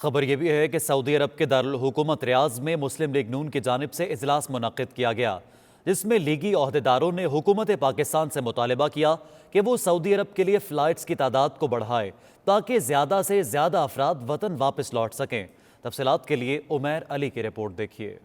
خبر یہ بھی ہے کہ سعودی عرب کے دارالحکومت ریاض میں مسلم لیگ نون کی جانب سے اجلاس منعقد کیا گیا، جس میں لیگی عہدیداروں نے حکومت پاکستان سے مطالبہ کیا کہ وہ سعودی عرب کے لیے فلائٹس کی تعداد کو بڑھائے تاکہ زیادہ سے زیادہ افراد وطن واپس لوٹ سکیں۔ تفصیلات کے لیے عمیر علی کی رپورٹ دیکھیے۔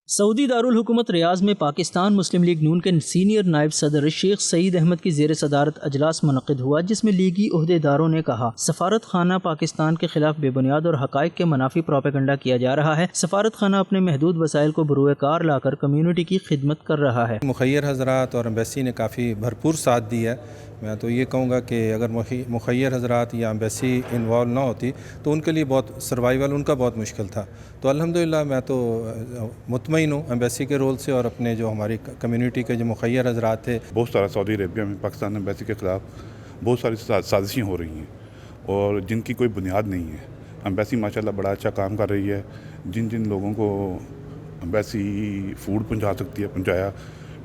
سعودی دارالحکومت ریاض میں پاکستان مسلم لیگ نون کے سینئر نائب صدر شیخ سعید احمد کی زیر صدارت اجلاس منعقد ہوا، جس میں لیگی عہدیداروں نے کہا سفارت خانہ پاکستان کے خلاف بے بنیاد اور حقائق کے منافی پروپیگنڈا کیا جا رہا ہے۔ سفارت خانہ اپنے محدود وسائل کو بروئے کار لا کر کمیونٹی کی خدمت کر رہا ہے۔ مخیر حضرات اور ایمبیسی نے کافی بھرپور ساتھ دیا ہے۔ میں تو یہ کہوں گا کہ اگر مخیر حضرات یا ایمبیسی انوالو نہ ہوتی تو ان کے لیے بہت سروائیول ان کا بہت مشکل تھا۔ تو الحمدللہ میں تو مطمئن ہوں ایمبیسی کے رول سے اور اپنے جو ہماری کمیونٹی کے جو مخیر حضرات تھے۔ بہت سارا سعودی عربیہ میں پاکستان ایمبیسی کے خلاف بہت ساری سازشیں ہو رہی ہیں اور جن کی کوئی بنیاد نہیں ہے۔ ایمبیسی ماشاءاللہ بڑا اچھا کام کر رہی ہے۔ جن لوگوں کو ایمبیسی فوڈ پہنچا سکتی ہے پہنچایا،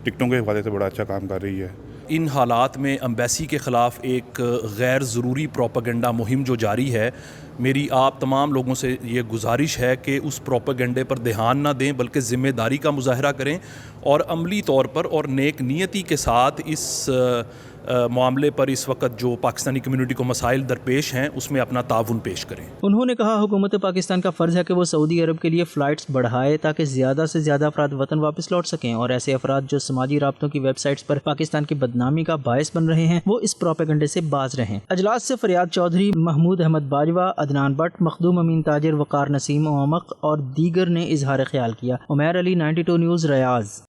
ٹکٹوں کے حوالے سے بڑا اچھا کام کر رہی ہے۔ ان حالات میں ایمبیسی کے خلاف ایک غیر ضروری پروپیگنڈا مہم جو جاری ہے، میری آپ تمام لوگوں سے یہ گزارش ہے کہ اس پروپیگنڈے پر دھیان نہ دیں بلکہ ذمہ داری کا مظاہرہ کریں اور عملی طور پر اور نیک نیتی کے ساتھ اس معاملے پر اس وقت جو پاکستانی کمیونٹی کو مسائل درپیش ہیں اس میں اپنا تعاون پیش کریں۔ انہوں نے کہا حکومت پاکستان کا فرض ہے کہ وہ سعودی عرب کے لیے فلائٹس بڑھائے تاکہ زیادہ سے زیادہ افراد وطن واپس لوٹ سکیں، اور ایسے افراد جو سماجی رابطوں کی ویب سائٹس پر پاکستان کی بدنامی کا باعث بن رہے ہیں وہ اس پروپیگنڈے سے باز رہیں۔ اجلاس سے فریاد چودھری، محمود احمد باجوہ، عدنان بٹ، مخدوم امین تاجر، وقار نسیم اومق اور دیگر نے اظہار خیال کیا۔ عمیر علی، 92 نیوز، ریاض۔